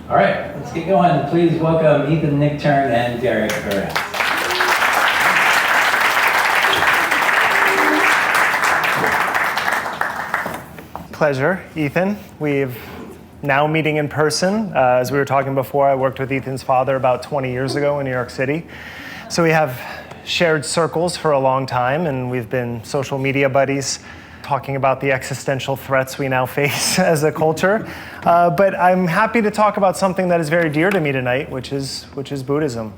All right, let's get going. Please welcome Ethan Nicthern and Beres. Pleasure, Ethan. We've now meeting in person. As we were talking before, I worked with Ethan's father about 20 years ago in New York City. So we have shared circles for a long time, and we've been social media buddies, talking about the existential threats we now face as a culture. But I'm happy to talk about something that is very dear to me tonight, which is Buddhism.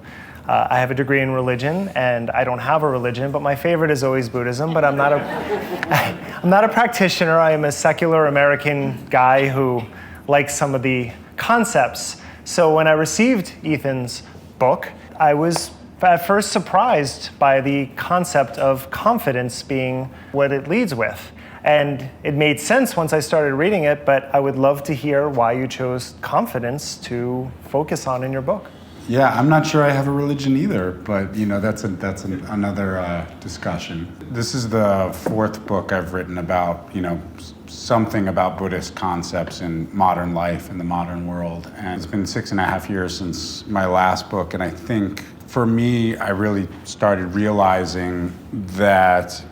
I have a degree in religion, and I don't have a religion, but my favorite is always Buddhism. But I'm not a practitioner. I am a secular American guy who likes some of the concepts. So when I received Ethan's book, I was at first surprised by the concept of confidence being what it leads with. And it made sense once I started reading it, but I would love to hear why you chose confidence to focus on in your book. Yeah, I'm not sure I have a religion either, but that's another discussion. This is the fourth book I've written about, something about Buddhist concepts in modern life, in the modern world. And it's been 6.5 years since my last book, and I think for me, I really started realizing that,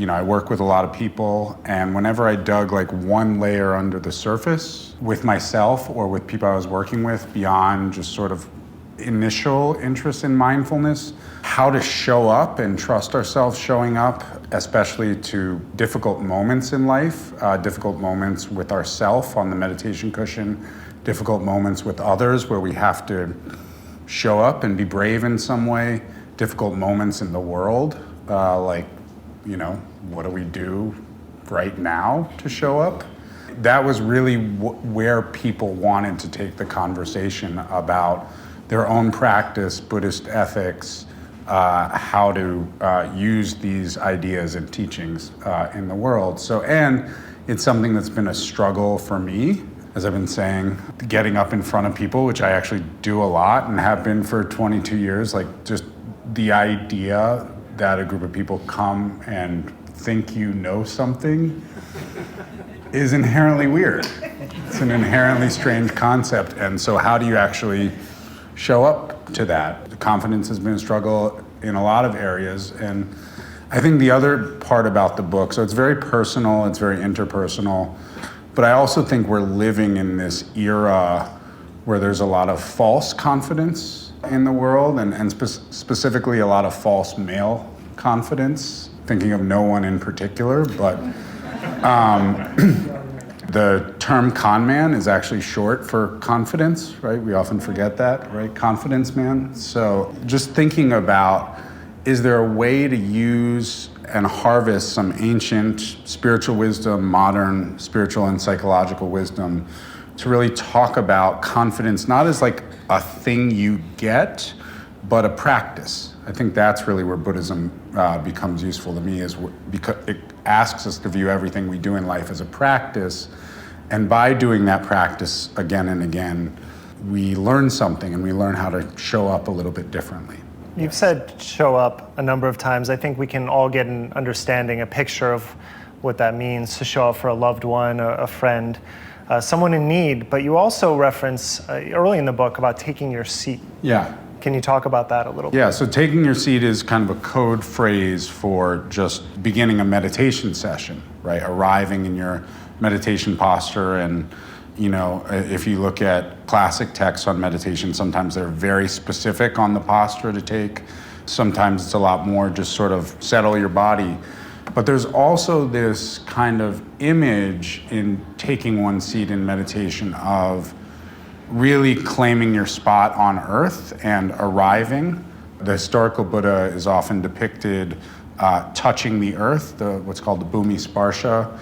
I work with a lot of people, and whenever I dug like one layer under the surface with myself or with people I was working with beyond just sort of initial interest in mindfulness, how to show up and trust ourselves showing up, especially to difficult moments in life, difficult moments with ourselves on the meditation cushion, difficult moments with others where we have to show up and be brave in some way, difficult moments in the world, what do we do right now to show up? That was really where people wanted to take the conversation about their own practice, Buddhist ethics, how to use these ideas and teachings in the world. And it's something that's been a struggle for me, as I've been saying, getting up in front of people, which I actually do a lot and have been for 22 years, like just the idea that a group of people come and think you know something is inherently weird. It's an inherently strange concept. And so how do you actually show up to that? The confidence has been a struggle in a lot of areas. And I think the other part about the book, so it's very personal, it's very interpersonal, but I also think we're living in this era where there's a lot of false confidence in the world, and specifically a lot of false male confidence, thinking of no one in particular, but the term con man is actually short for confidence, right? We often forget that, right? Confidence man. So just thinking about, is there a way to use and harvest some ancient spiritual wisdom, modern spiritual and psychological wisdom, to really talk about confidence, not as like a thing you get, but a practice. I think that's really where Buddhism becomes useful to me, is because it asks us to view everything we do in life as a practice. And by doing that practice again and again, we learn something, and we learn how to show up a little bit differently. You've said show up a number of times. I think we can all get an understanding, a picture of what that means to show up for a loved one, a friend, someone in need. But you also reference early in the book about taking your seat. Yeah. Can you talk about that a little bit? Yeah, so taking your seat is kind of a code phrase for just beginning a meditation session, right? Arriving in your meditation posture. And if you look at classic texts on meditation, sometimes they're very specific on the posture to take. Sometimes it's a lot more just sort of settle your body. But there's also this kind of image in taking one seat in meditation of really claiming your spot on earth and arriving. The historical Buddha is often depicted touching the earth, what's called the Bhumi Sparsha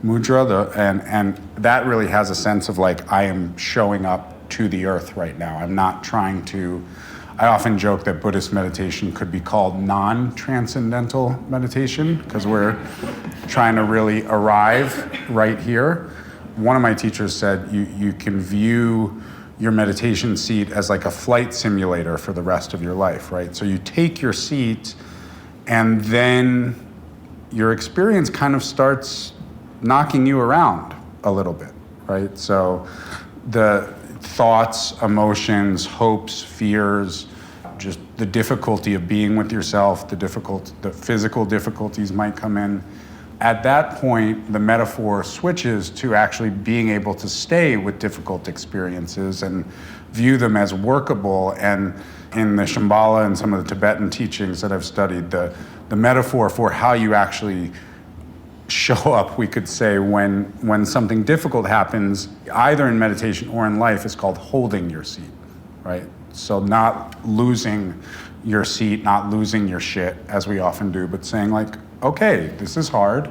mudra, and that really has a sense of like, I am showing up to the earth right now. I'm not trying to, I often joke that Buddhist meditation could be called non-transcendental meditation, because we're trying to really arrive right here. One of my teachers said you can view your meditation seat as like a flight simulator for the rest of your life, right? So you take your seat, and then your experience kind of starts knocking you around a little bit, right? So thoughts, emotions, hopes, fears, just the difficulty of being with yourself, the physical difficulties might come in. At that point, the metaphor switches to actually being able to stay with difficult experiences and view them as workable. And in the Shambhala and some of the Tibetan teachings that I've studied, the metaphor for how you actually show up, we could say, when something difficult happens, either in meditation or in life, is called holding your seat, right? So not losing your seat, not losing your shit, as we often do, but saying like, okay, this is hard.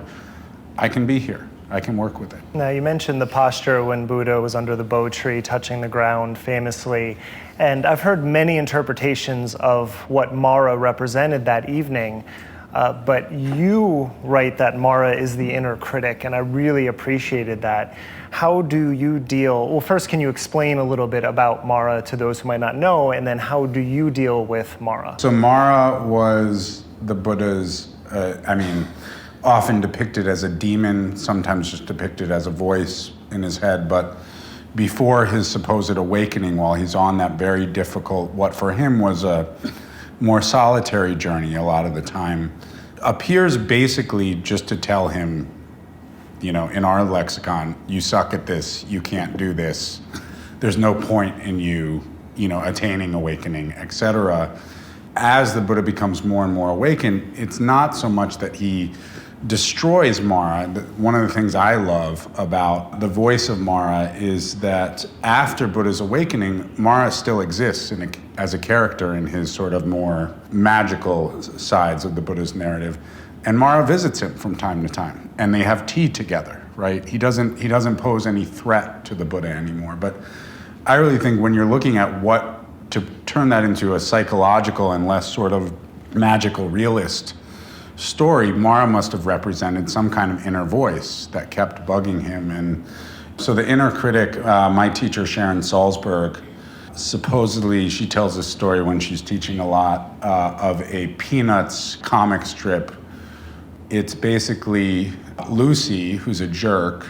I can be here. I can work with it. Now, you mentioned the posture when Buddha was under the bo tree, touching the ground famously. And I've heard many interpretations of what Mara represented that evening. But you write that Mara is the inner critic, and I really appreciated that. How do you deal, well, first, can you explain a little bit about Mara to those who might not know, and then how do you deal with Mara? So Mara was the Buddha's, often depicted as a demon, sometimes just depicted as a voice in his head, but before his supposed awakening, while he's on that very difficult, what for him was a more solitary journey a lot of the time, appears basically just to tell him, in our lexicon, you suck at this, you can't do this, there's no point in you, attaining awakening, etc. As the Buddha becomes more and more awakened, it's not so much that he destroys Mara. One of the things I love about the voice of Mara is that after Buddha's awakening, Mara still exists as a character in his sort of more magical sides of the Buddha's narrative. And Mara visits him from time to time, and they have tea together, right? He doesn't pose any threat to the Buddha anymore. But I really think when you're looking at what to turn that into a psychological and less sort of magical realist story, Mara must have represented some kind of inner voice that kept bugging him. And so the inner critic, my teacher Sharon Salzberg, supposedly she tells this story when she's teaching a lot of a Peanuts comic strip. It's basically Lucy, who's a jerk,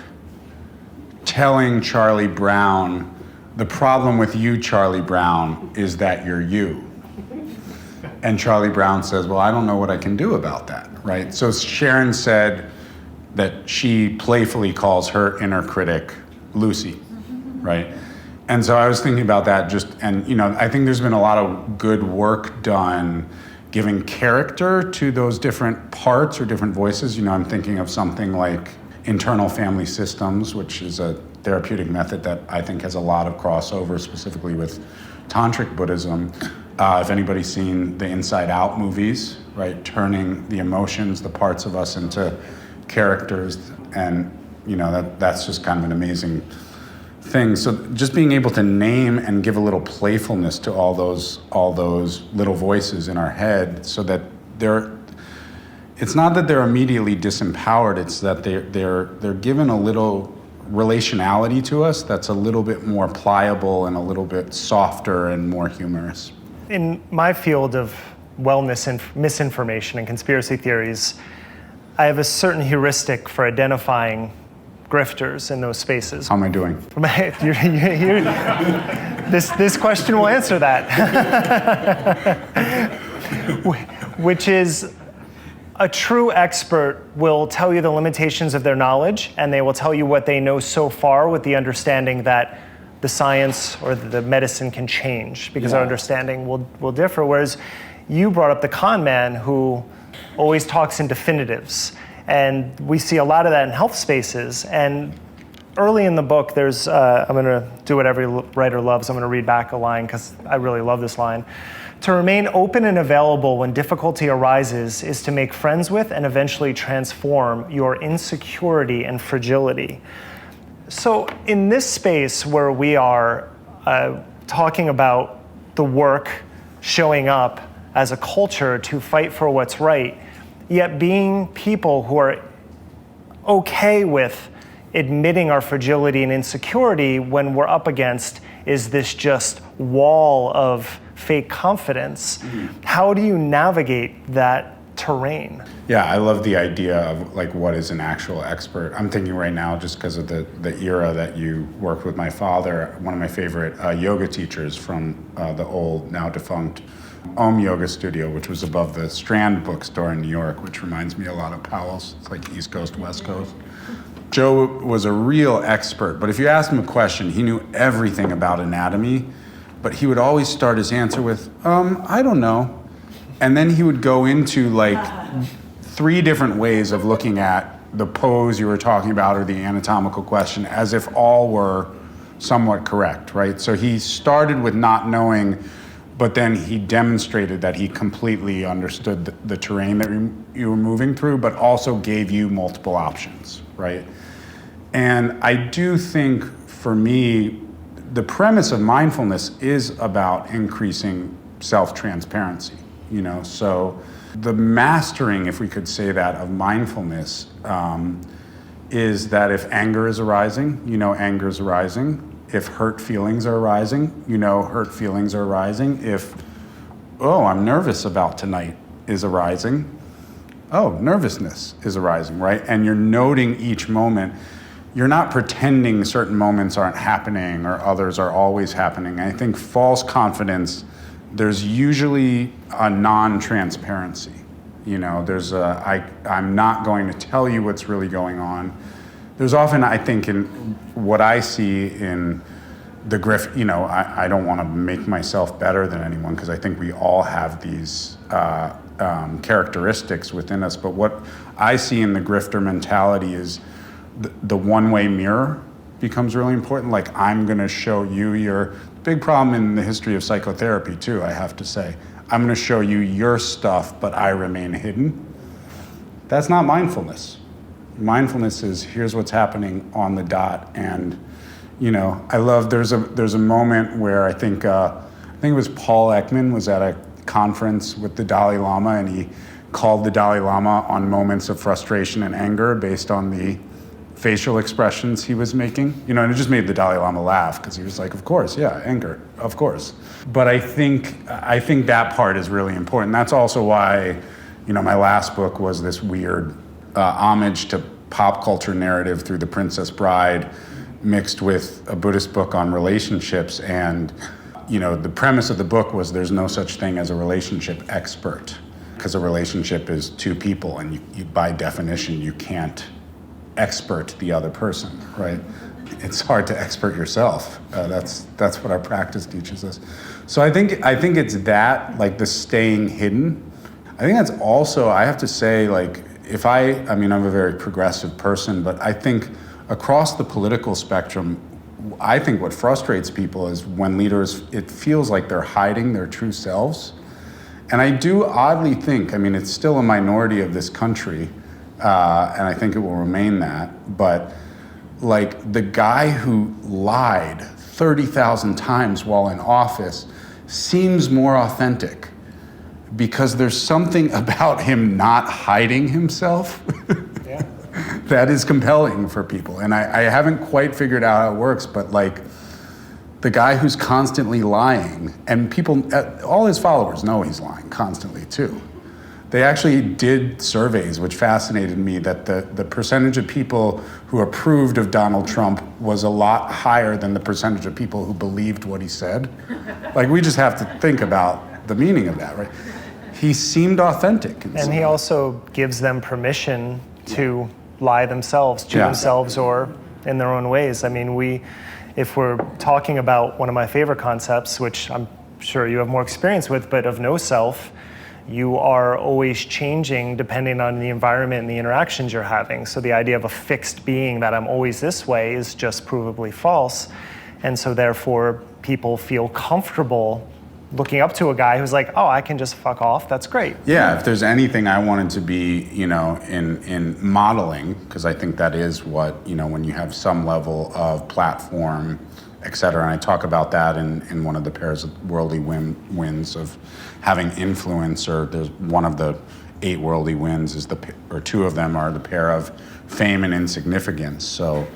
telling Charlie Brown, the problem with you, Charlie Brown, is that you're you. And Charlie Brown says, well, I don't know what I can do about that, right? So Sharon said that she playfully calls her inner critic Lucy, right? And so I was thinking about that I think there's been a lot of good work done giving character to those different parts or different voices. I'm thinking of something like internal family systems, which is a therapeutic method that I think has a lot of crossover, specifically with Tantric Buddhism. If anybody's seen the Inside Out movies, right, turning the emotions, the parts of us into characters, and that's just kind of an amazing thing. So just being able to name and give a little playfulness to all those little voices in our head, so that it's not that they're immediately disempowered, it's that they're given a little relationality to us that's a little bit more pliable and a little bit softer and more humorous. In my field of wellness and misinformation and conspiracy theories, I have a certain heuristic for identifying grifters in those spaces. How am I doing? This question will answer that. Which is, a true expert will tell you the limitations of their knowledge, and they will tell you what they know so far, with the understanding that the science or the medicine can change, because our understanding will differ. Whereas you brought up the con man, who always talks in definitives. And we see a lot of that in health spaces. And early in the book, there's, I'm going to do what every writer loves. I'm going to read back a line because I really love this line. To remain open and available when difficulty arises is to make friends with and eventually transform your insecurity and fragility. So in this space where we are talking about the work showing up as a culture to fight for what's right, yet being people who are okay with admitting our fragility and insecurity when we're up against is this just wall of fake confidence. How do you navigate that terrain. Yeah, I love the idea of like what is an actual expert. I'm thinking right now, just because of the era that you worked with my father, one of my favorite yoga teachers from the old, now defunct Om Yoga Studio, which was above the Strand bookstore in New York, which reminds me a lot of Powell's. It's like East Coast, West Coast. Joe was a real expert, but if you asked him a question, he knew everything about anatomy, but he would always start his answer with, I don't know. And then he would go into like 3 different ways of looking at the pose you were talking about or the anatomical question as if all were somewhat correct, right? So he started with not knowing, but then he demonstrated that he completely understood the terrain that you were moving through, but also gave you multiple options, right? And I do think, for me, the premise of mindfulness is about increasing self-transparency, So the mastering, if we could say that, of mindfulness is that if anger is arising, anger is arising. If hurt feelings are arising, hurt feelings are arising. If, I'm nervous about tonight is arising, nervousness is arising, right? And you're noting each moment. You're not pretending certain moments aren't happening or others are always happening. I think false confidence, there's usually a non-transparency. I'm not going to tell you what's really going on. There's often, I think, in what I see in the grift, I don't want to make myself better than anyone because I think we all have these characteristics within us. But what I see in the grifter mentality is the one-way mirror becomes really important. Like, I'm going to show you your big problem in the history of psychotherapy, too, I have to say. I'm going to show you your stuff, but I remain hidden. That's not mindfulness. Mindfulness is here's what's happening on the dot. And, I love, there's a moment where I think it was Paul Ekman was at a conference with the Dalai Lama, and he called the Dalai Lama on moments of frustration and anger based on the facial expressions he was making, and it just made the Dalai Lama laugh because he was like, of course, yeah, anger, of course. But I think that part is really important. That's also why, my last book was this weird homage to pop culture narrative through The Princess Bride mixed with a Buddhist book on relationships. And, the premise of the book was there's no such thing as a relationship expert because a relationship is 2 people, and you by definition, you can't expert the other person, right? It's hard to expert yourself. That's what our practice teaches us. So I think it's that, like the staying hidden. I think that's also, I have to say, like, I'm a very progressive person, but I think across the political spectrum, I think what frustrates people is when leaders, it feels like they're hiding their true selves. And I do oddly think, it's still a minority of this country, and I think it will remain that, but like the guy who lied 30,000 times while in office seems more authentic because there's something about him not hiding himself that is compelling for people. And I haven't quite figured out how it works, but like the guy who's constantly lying, and people, all his followers know he's lying constantly too. They actually did surveys, which fascinated me, that the percentage of people who approved of Donald Trump was a lot higher than the percentage of people who believed what he said. Like, we just have to think about the meaning of that, right? He seemed authentic. And he also gives them permission to lie themselves to themselves or in their own ways. If we're talking about one of my favorite concepts, which I'm sure you have more experience with, but of no self, you are always changing depending on the environment and the interactions you're having. So the idea of a fixed being that I'm always this way is just provably false. And so therefore people feel comfortable looking up to a guy who's like, I can just fuck off, that's great. Yeah, if there's anything I wanted to be, in modeling, because I think that is what, when you have some level of platform, et cetera, and I talk about that in one of the pairs of worldly wins of having influence, or there's one of the 8 worldly wins is or 2 of them are the pair of fame and insignificance. So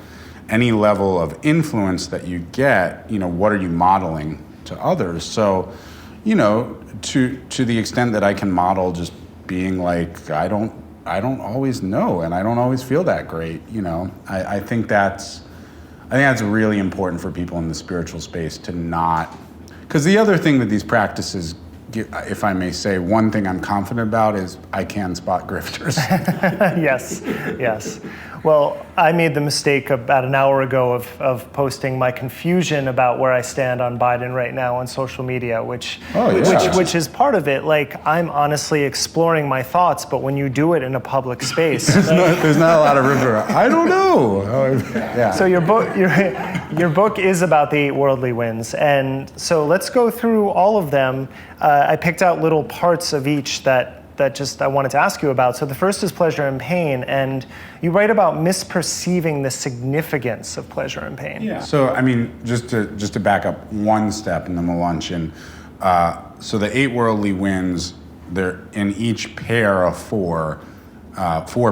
any level of influence that you get, what are you modeling to others? So, to the extent that I can model just being like, I don't always know, and I don't always feel that great. I think that's really important for people in the spiritual space to not, because the other thing that these practices, if I may say, one thing I'm confident about is I can spot grifters. Yes. Well, I made the mistake about an hour ago of posting my confusion about where I stand on Biden right now on social media, which is part of it. Like, I'm honestly exploring my thoughts, but when you do it in a public space, there's not a lot of room for, I don't know. Yeah. So your book is about the 8 worldly winds, and so let's go through all of them. I picked out little parts of each that I wanted to ask you about. So the first is pleasure and pain, and you write about misperceiving the significance of pleasure and pain. Yeah. So just to back up one step, and then we'll launch in. So the 8 worldly winds, they're in each pair of 4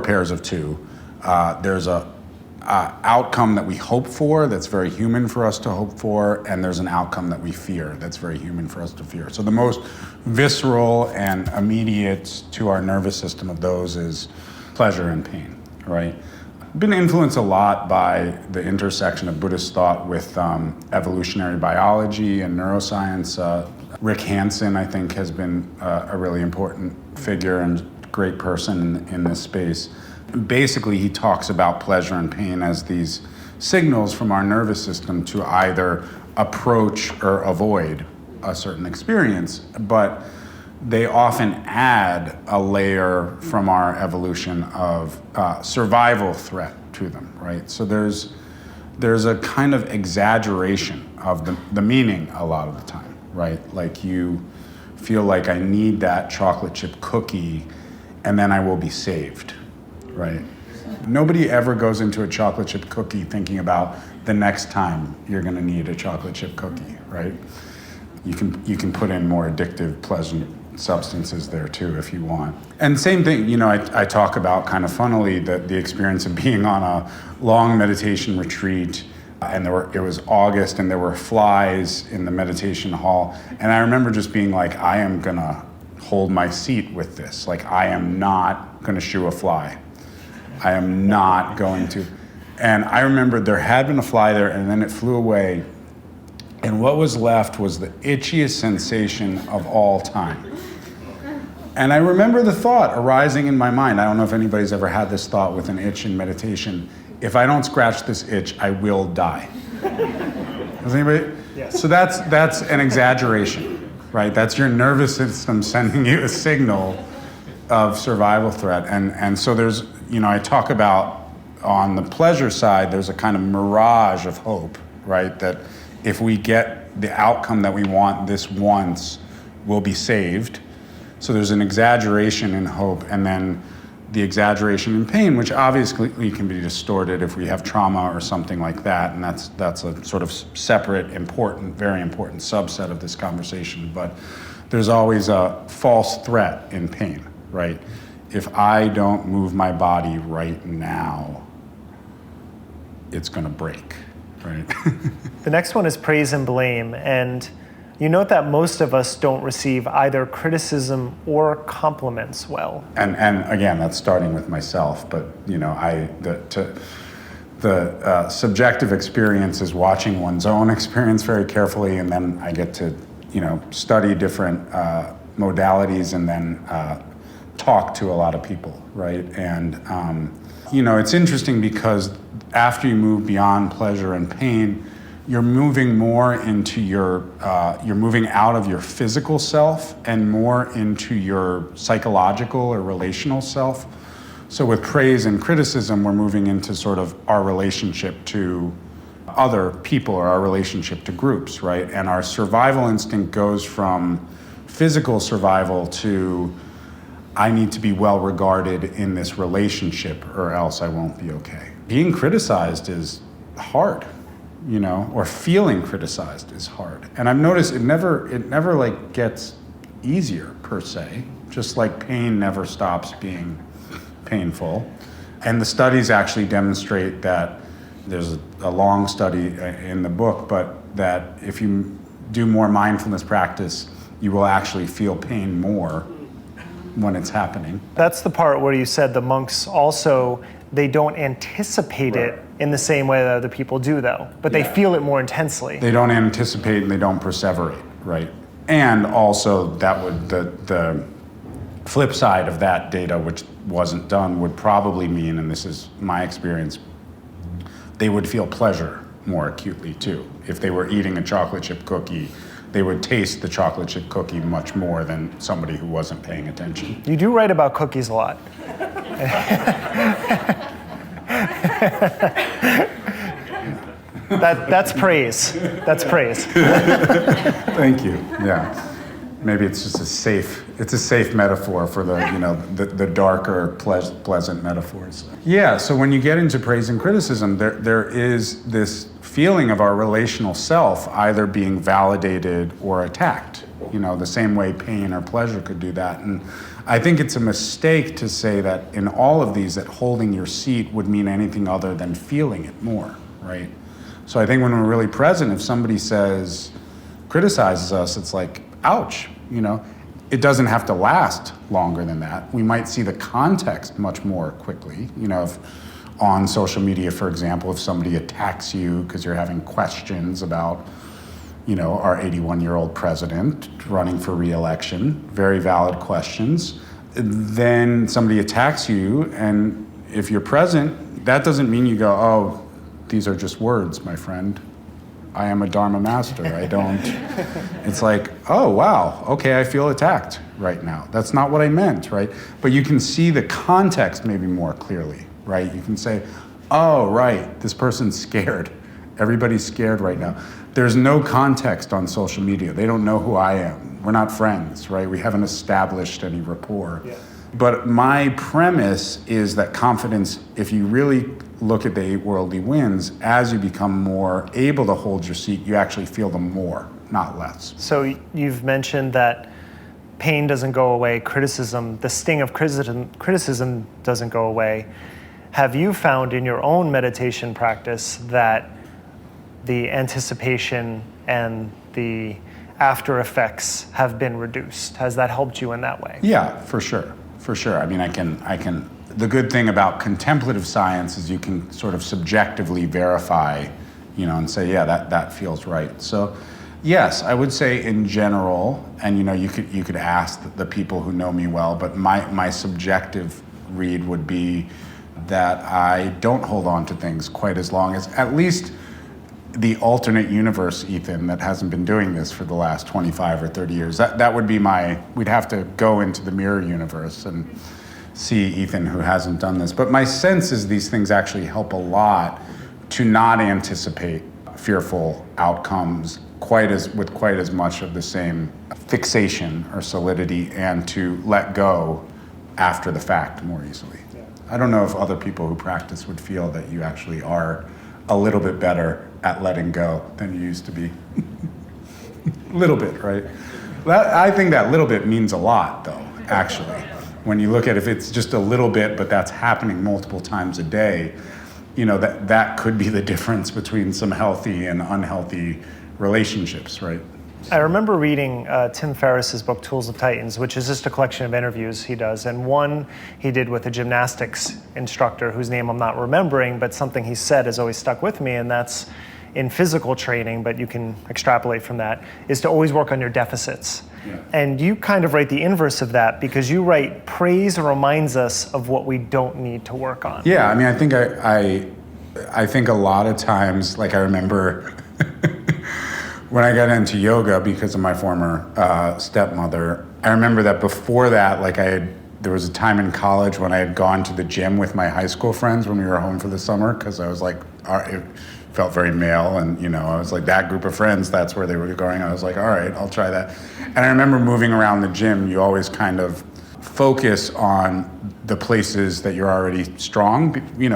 pairs of 2. There's a outcome that we hope for that's very human for us to hope for, and there's an outcome that we fear that's very human for us to fear. So the most visceral and immediate to our nervous system of those is pleasure and pain, right? I've been influenced a lot by the intersection of Buddhist thought with evolutionary biology and neuroscience. Rick Hansen, I think, has been a really important figure and great person in this space. Basically, he talks about pleasure and pain as these signals from our nervous system to either approach or avoid a certain experience, but they often add a layer from our evolution of survival threat to them, right? So there's a kind of exaggeration of the meaning a lot of the time, right? Like, you feel like, I need that chocolate chip cookie and then I will be saved. Right. Nobody ever goes into a chocolate chip cookie thinking about the next time you're going to need a chocolate chip cookie, right? You can put in more addictive, pleasant substances there too if you want. And same thing, I talk about kind of funnily the experience of being on a long meditation retreat, and it was August, and there were flies in the meditation hall, and I remember just being like, I am gonna hold my seat with this. Like, I am not gonna shoo a fly. I am not going to. And I remember there had been a fly there, and then it flew away. And what was left was the itchiest sensation of all time. And I remember the thought arising in my mind. I don't know if anybody's ever had this thought with an itch in meditation. If I don't scratch this itch, I will die. Does anybody? Yes. So that's an exaggeration, right? That's your nervous system sending you a signal of survival threat. And so there's, I talk about on the pleasure side, there's a kind of mirage of hope, right? That if we get the outcome that we want this once, we'll be saved. So there's an exaggeration in hope, and then the exaggeration in pain, which obviously can be distorted if we have trauma or something like that, and that's a sort of separate, important, very important subset of this conversation. But there's always a false threat in pain, right? If I don't move my body right now, it's going to break, right? The next one is praise and blame, and you note that most of us don't receive either criticism or compliments well. And again, that's starting with myself, but the subjective experience is watching one's own experience very carefully, and then I get to study different modalities and then talk to a lot of people, right? And it's interesting because after you move beyond pleasure and pain, you're moving more into you're moving out of your physical self and more into your psychological or relational self. So with praise and criticism, we're moving into sort of our relationship to other people or our relationship to groups, right? And our survival instinct goes from physical survival to, I need to be well regarded in this relationship or else I won't be okay. Being criticized is hard, or feeling criticized is hard. And I've noticed it never like gets easier per se, just like pain never stops being painful. And the studies actually demonstrate that there's a long study in the book, but that if you do more mindfulness practice, you will actually feel pain more when it's happening. That's the part where you said the monks also, they don't anticipate it in the same way that other people do, though, but they feel it more intensely. They don't anticipate and they don't perseverate, right? And also that would, the flip side of that data, which wasn't done, would probably mean, and this is my experience, they would feel pleasure more acutely too. If they were eating a chocolate chip cookie, they would taste the chocolate chip cookie much more than somebody who wasn't paying attention. You do write about cookies a lot. That's praise. That's praise. Thank you. Yeah. Maybe it's just a safe metaphor for the darker, pleasant metaphors. Yeah, so when you get into praise and criticism, there is this feeling of our relational self either being validated or attacked, the same way pain or pleasure could do that. And I think it's a mistake to say that in all of these that holding your seat would mean anything other than feeling it more, right? So I think when we're really present, if somebody criticizes us, it's like, ouch, it doesn't have to last longer than that. We might see the context much more quickly. If on social media, for example, if somebody attacks you because you're having questions about, our 81-year-old president running for re-election, very valid questions, then somebody attacks you, and if you're present, that doesn't mean you go, oh, these are just words, my friend. I am a Dharma master. I don't. It's like, oh, wow, okay, I feel attacked right now. That's not what I meant, right? But you can see the context maybe more clearly, right? You can say, oh, right, this person's scared. Everybody's scared right now. There's no context on social media. They don't know who I am. We're not friends, right? We haven't established any rapport. Yeah. But my premise is that confidence, if you really look at the 8 worldly winds, as you become more able to hold your seat, you actually feel them more, not less. So you've mentioned that pain doesn't go away, the sting of criticism doesn't go away. Have you found in your own meditation practice that the anticipation and the after effects have been reduced? Has that helped you in that way? Yeah, for sure. For sure. I mean, I can. The good thing about contemplative science is you can sort of subjectively verify, and say, yeah, that feels right. So, yes, I would say in general, and you could ask the people who know me well, but my subjective read would be that I don't hold on to things quite as long as at least the alternate universe Ethan that hasn't been doing this for the last 25 or 30 years. That would be we'd have to go into the mirror universe and see Ethan who hasn't done this. But my sense is these things actually help a lot to not anticipate fearful outcomes with quite as much of the same fixation or solidity, and to let go after the fact more easily. Yeah. I don't know if other people who practice would feel that you actually are a little bit better at letting go than you used to be. A little bit, right? I think that little bit means a lot, though, actually. When you look at if it's just a little bit, but that's happening multiple times a day, that could be the difference between some healthy and unhealthy relationships, right? I remember reading Tim Ferriss's book, Tools of Titans, which is just a collection of interviews he does. And one he did with a gymnastics instructor whose name I'm not remembering, but something he said has always stuck with me, and that's in physical training, but you can extrapolate from that, is to always work on your deficits. Yeah. And you kind of write the inverse of that, because you write praise reminds us of what we don't need to work on. Yeah, I mean, I think a lot of times, like I remember when I got into yoga because of my former stepmother, I remember that before that, there was a time in college when I had gone to the gym with my high school friends when we were home for the summer, because I was like, it felt very male, and I was like, that group of friends, that's where they were going. I was like, all right, I'll try that. And I remember moving around the gym, you always kind of focus on the places that you're already strong,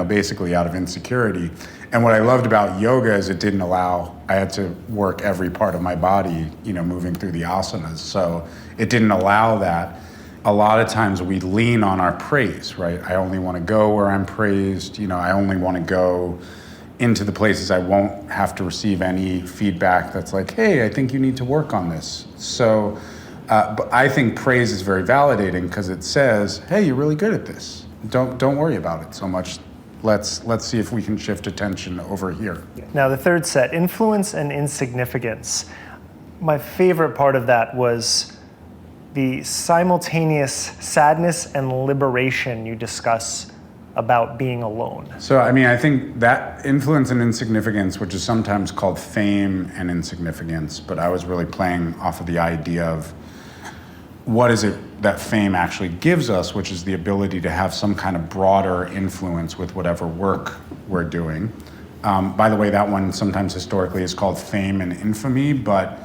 basically out of insecurity. And what I loved about yoga is it didn't allow, I had to work every part of my body, moving through the asanas. So it didn't allow that. A lot of times we lean on our praise, right? I only want to go where I'm praised. I only want to go into the places I won't have to receive any feedback that's like, hey, I think you need to work on this. So But I think praise is very validating because it says, hey, you're really good at this. Don't worry about it so much. Let's see if we can shift attention over here. Now, the third set, influence and insignificance. My favorite part of that was the simultaneous sadness and liberation you discuss about being alone. So, I mean, I think that influence and insignificance, which is sometimes called fame and insignificance, but I was really playing off of the idea of what is it that fame actually gives us, which is the ability to have some kind of broader influence with whatever work we're doing. By the way, that one sometimes historically is called fame and infamy, but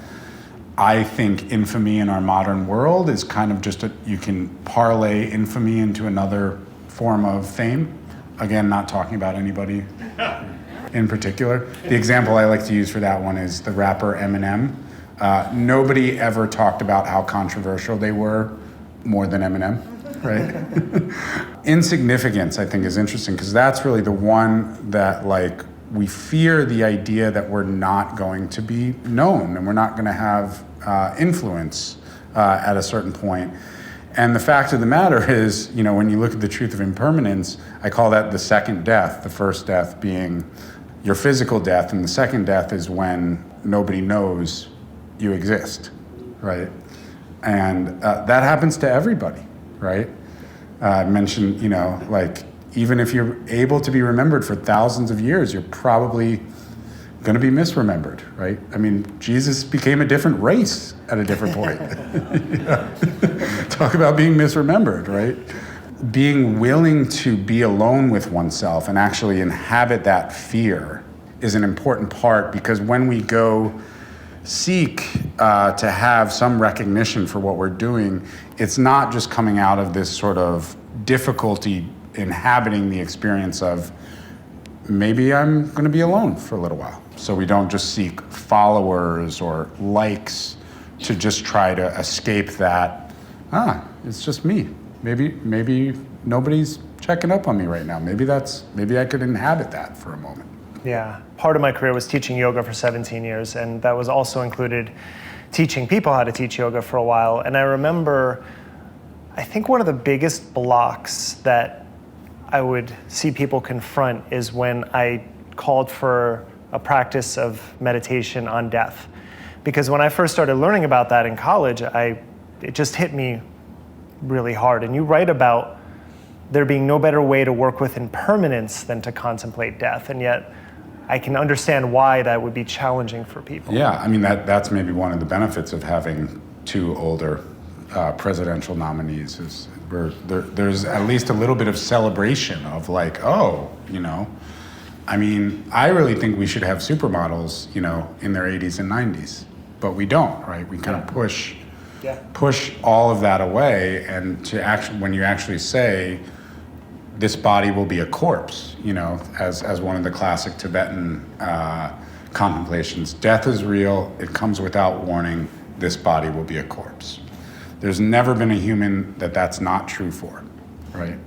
I think infamy in our modern world is kind of just you can parlay infamy into another form of fame. Again, not talking about anybody in particular. The example I like to use for that one is the rapper Eminem. Nobody ever talked about how controversial they were more than Eminem, right? Insignificance, I think, is interesting because that's really the one that, like, we fear the idea that we're not going to be known and we're not going to have influence at a certain point. And the fact of the matter is, you know, when you look at the truth of impermanence, I call that the second death, the first death being your physical death, and the second death is when nobody knows you exist, right? And that happens to everybody, right? I mentioned, you know, like, even if you're able to be remembered for thousands of years, you're probably going to be misremembered, right? I mean, Jesus became a different race at a different point. Talk about being misremembered, right? Being willing to be alone with oneself and actually inhabit that fear is an important part, because when we go seek to have some recognition for what we're doing, it's not just coming out of this sort of difficulty inhabiting the experience of maybe I'm going to be alone for a little while. So we don't just seek followers or likes to just try to escape that, it's just me. Maybe nobody's checking up on me right now. Maybe I could inhabit that for a moment. Yeah, part of my career was teaching yoga for 17 years, and that was also included teaching people how to teach yoga for a while. And I remember, I think one of the biggest blocks that I would see people confront is when I called for a practice of meditation on death. Because when I first started learning about that in college, it just hit me really hard. And you write about there being no better way to work with impermanence than to contemplate death. And yet I can understand why that would be challenging for people. Yeah, I mean, that's maybe one of the benefits of having two older presidential nominees is there's at least a little bit of celebration of, like, oh, you know, I mean, I really think we should have supermodels, you know, in their 80s and 90s, but we don't, right? We kind of push all of that away, and when you actually say this body will be a corpse, you know, as one of the classic Tibetan contemplations, death is real, it comes without warning, this body will be a corpse. There's never been a human that's not true for, right?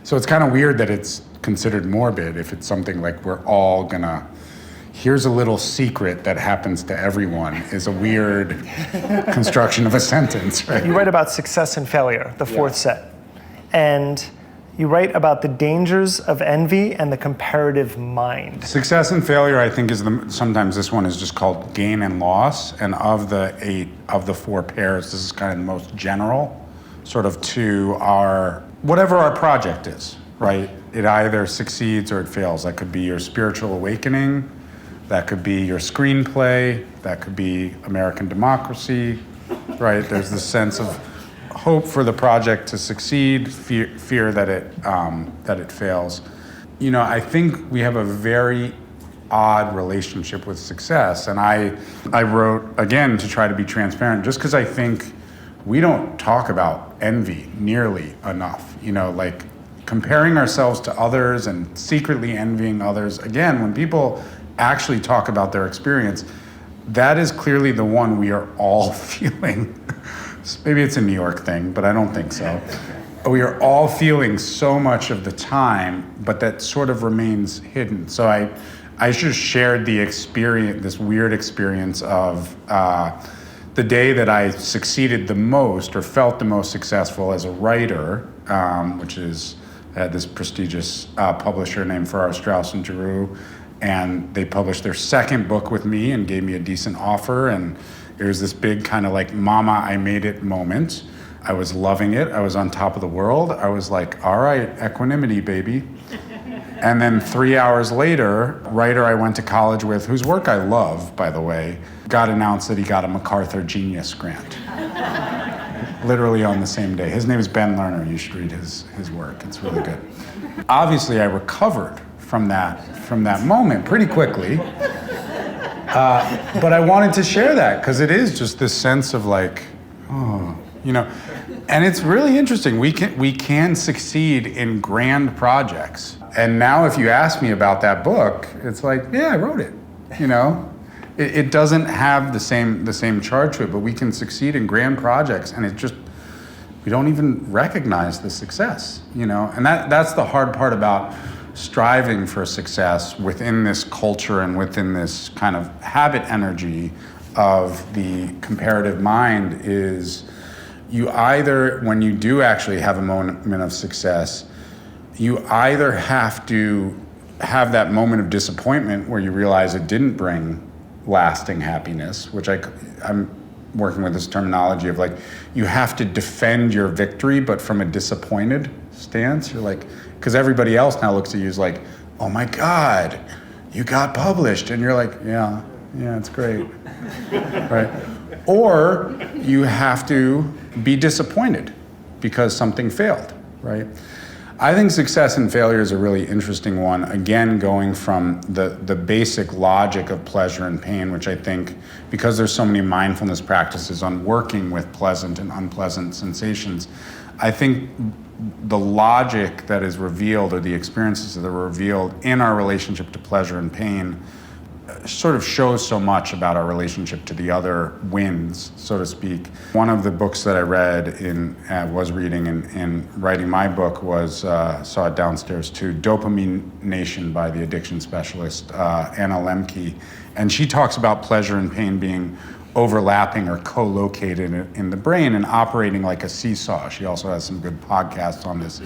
So it's kind of weird that it's considered morbid if it's something like we're all gonna, here's a little secret that happens to everyone, is a weird construction of a sentence, right? You write about success and failure, the fourth set. And you write about the dangers of envy and the comparative mind. Success and failure, I think, sometimes this one is just called gain and loss. And of the four pairs, this is kind of the most general, sort of to whatever our project is, right? It either succeeds or it fails. That could be your spiritual awakening, that could be your screenplay, that could be American democracy, right? There's this sense of hope for the project to succeed, fear that it fails. You know, I think we have a very odd relationship with success, and I wrote, again, to try to be transparent, just because I think we don't talk about envy nearly enough. You know, like comparing ourselves to others and secretly envying others. Again, when people actually talk about their experience, that is clearly the one we are all feeling. Maybe it's a New York thing, but I don't think so. We are all feeling so much of the time, but that sort of remains hidden. So I just shared the experience, this weird experience of the day that I succeeded the most or felt the most successful as a writer, which is I had this prestigious publisher named Farrar, Straus and Giroux, and they published their second book with me and gave me a decent offer, and it was this big kind of like mama I made it moment. I was loving it. I was on top of the world. I was like, all right, equanimity, baby. And then 3 hours later, a writer I went to college with, whose work I love, by the way, got announced that he got a MacArthur Genius Grant. Literally on the same day. His name is Ben Lerner. You should read his work. It's really good. Obviously, I recovered from that moment pretty quickly. But I wanted to share that because it is just this sense of like, oh, you know, and it's really interesting. We can succeed in grand projects. And now if you ask me about that book, it's like, yeah, I wrote it, you know? It doesn't have the same charge to it, but we can succeed in grand projects, and we don't even recognize the success, you know? And that's the hard part about striving for success within this culture and within this kind of habit energy of the comparative mind is you either, when you do actually have a moment of success, you either have to have that moment of disappointment where you realize it didn't bring lasting happiness, which I'm working with this terminology of like, you have to defend your victory, but from a disappointed stance. You're like, because everybody else now looks at you as like, oh my God, you got published. And you're like, yeah, it's great, right? Or you have to be disappointed because something failed, right? I think success and failure is a really interesting one. Again, going from the basic logic of pleasure and pain, which I think, because there's so many mindfulness practices on working with pleasant and unpleasant sensations, I think the logic that is revealed or the experiences that are revealed in our relationship to pleasure and pain sort of shows so much about our relationship to the other winds, so to speak. One of the books that I read was reading in writing my book was, saw it downstairs too, Dopamine Nation by the addiction specialist Anna Lemke. And she talks about pleasure and pain being overlapping or co-located in the brain and operating like a seesaw. She also has some good podcasts on this.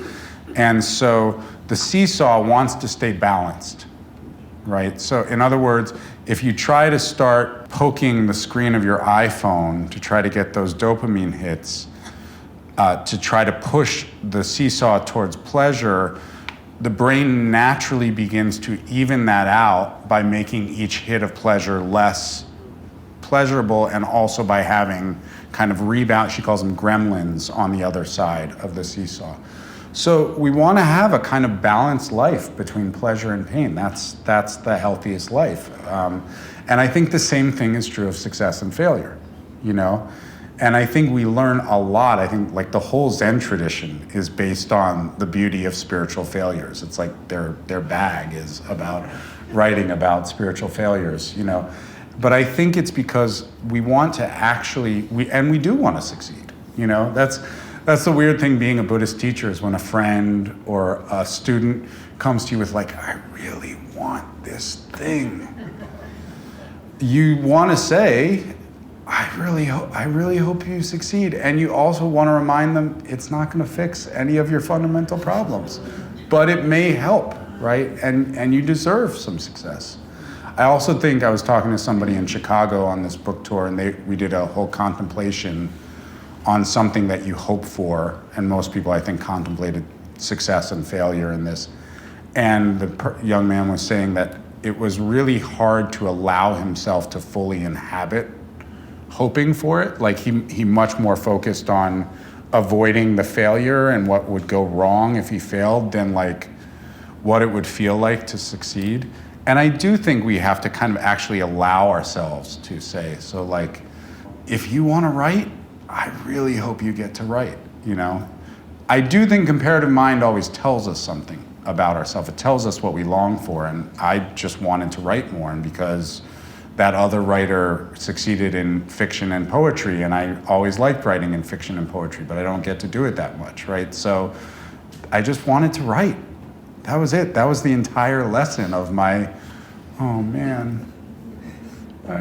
And so the seesaw wants to stay balanced. Right? So in other words, if you try to start poking the screen of your iPhone to try to get those dopamine hits, to try to push the seesaw towards pleasure, the brain naturally begins to even that out by making each hit of pleasure less pleasurable, and also by having kind of rebound, she calls them gremlins, on the other side of the seesaw. So we want to have a kind of balanced life between pleasure and pain. That's the healthiest life. And I think the same thing is true of success and failure, you know? And I think we learn a lot. I think like the whole Zen tradition is based on the beauty of spiritual failures. It's like their bag is about writing about spiritual failures, you know? But I think it's because we want to actually, we do want to succeed, you know? That's the weird thing being a Buddhist teacher, is when a friend or a student comes to you with like, I really want this thing. You want to say, I really hope you succeed. And you also want to remind them it's not going to fix any of your fundamental problems, but it may help, right? And you deserve some success. I also think I was talking to somebody in Chicago on this book tour, and we did a whole contemplation on something that you hope for, and most people, I think, contemplated success and failure in this. And the young man was saying that it was really hard to allow himself to fully inhabit hoping for it. Like he much more focused on avoiding the failure and what would go wrong if he failed than like what it would feel like to succeed. And I do think we have to kind of actually allow ourselves to say, so like, if you want to write, I really hope you get to write, you know? I do think comparative mind always tells us something about ourselves. It tells us what we long for, and I just wanted to write more, and because that other writer succeeded in fiction and poetry, and I always liked writing in fiction and poetry, but I don't get to do it that much, right? So I just wanted to write. That was it. That was the entire lesson of my, oh man, I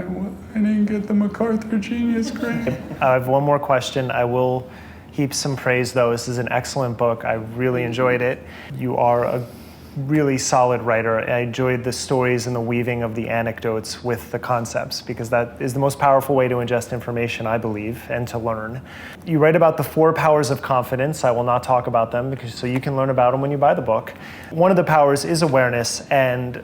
didn't get the MacArthur Genius Grant. I have one more question. I will heap some praise, though. This is an excellent book. I really enjoyed it. You are a really solid writer. I enjoyed the stories and the weaving of the anecdotes with the concepts, because that is the most powerful way to ingest information, I believe, and to learn. You write about the 4 powers of confidence. I will not talk about them, so you can learn about them when you buy the book. One of the powers is awareness, and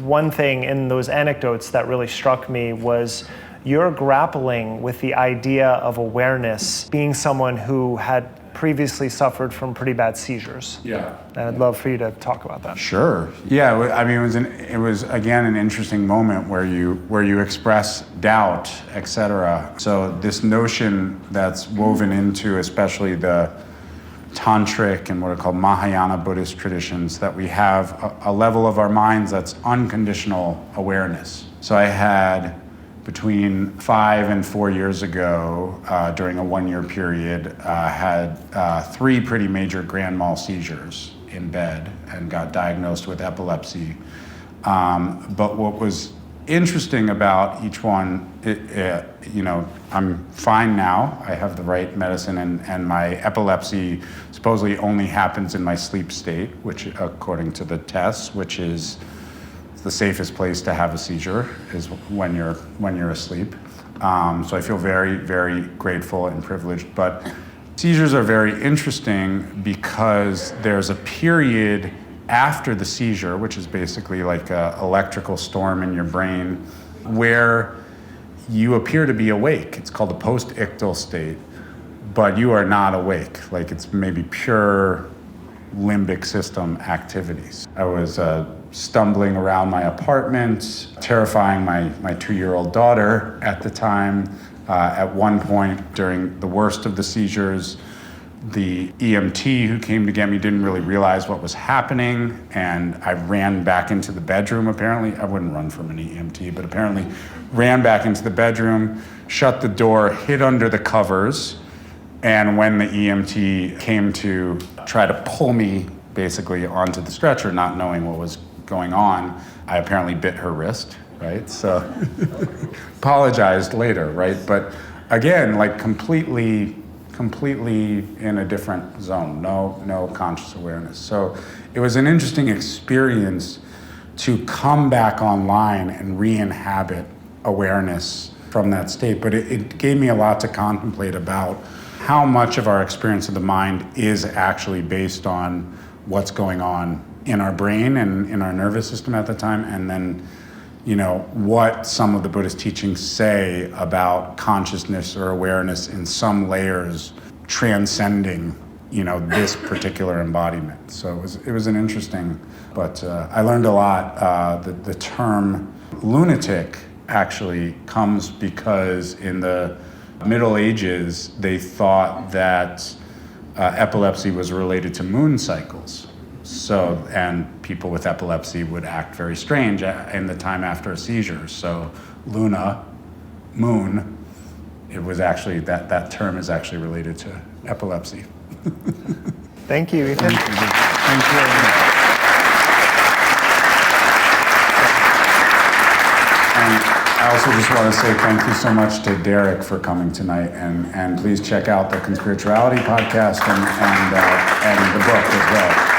one thing in those anecdotes that really struck me was you're grappling with the idea of awareness, being someone who had previously suffered from pretty bad seizures. Yeah. And I'd love for you to talk about that. Sure. Yeah. I mean, it was again an interesting moment where you express doubt, etc. So this notion that's woven into especially the tantric and what are called Mahayana Buddhist traditions, that we have a level of our minds that's unconditional awareness. So I had, between 5 and 4 years ago, during a 1-year period, had 3 pretty major grand mal seizures in bed and got diagnosed with epilepsy. But what was interesting about each one, I'm fine now. I have the right medicine, and my epilepsy supposedly only happens in my sleep state, which, according to the tests, which is the safest place to have a seizure is when you're asleep. So I feel very, very grateful and privileged. But seizures are very interesting because there's a period after the seizure, which is basically like an electrical storm in your brain, where you appear to be awake. It's called the post-ictal state, but you are not awake. Like, it's maybe pure limbic system activities. I was stumbling around my apartment, terrifying my 2-year-old daughter at the time. At one point during the worst of the seizures, the EMT who came to get me didn't really realize what was happening, and I ran back into the bedroom, apparently. I wouldn't run from an EMT, but apparently ran back into the bedroom, shut the door, hid under the covers, and when the EMT came to try to pull me basically onto the stretcher, not knowing what was going on, I apparently bit her wrist, right? So apologized later, right? But again, like completely in a different zone, no conscious awareness. So it was an interesting experience to come back online and re-inhabit awareness from that state. But it gave me a lot to contemplate about how much of our experience of the mind is actually based on what's going on in our brain and in our nervous system at the time, and then what some of the Buddhist teachings say about consciousness or awareness in some layers transcending, this particular embodiment. So it was an interesting, but I learned a lot. The term lunatic actually comes because in the Middle Ages, they thought that epilepsy was related to moon cycles. So, and people with epilepsy would act very strange in the time after a seizure. So Luna, moon, it was actually, that term is actually related to epilepsy. Thank you, Ethan. Thank you. And I also just want to say thank you so much to Derek for coming tonight, and please check out the Conspirituality podcast and the book as well.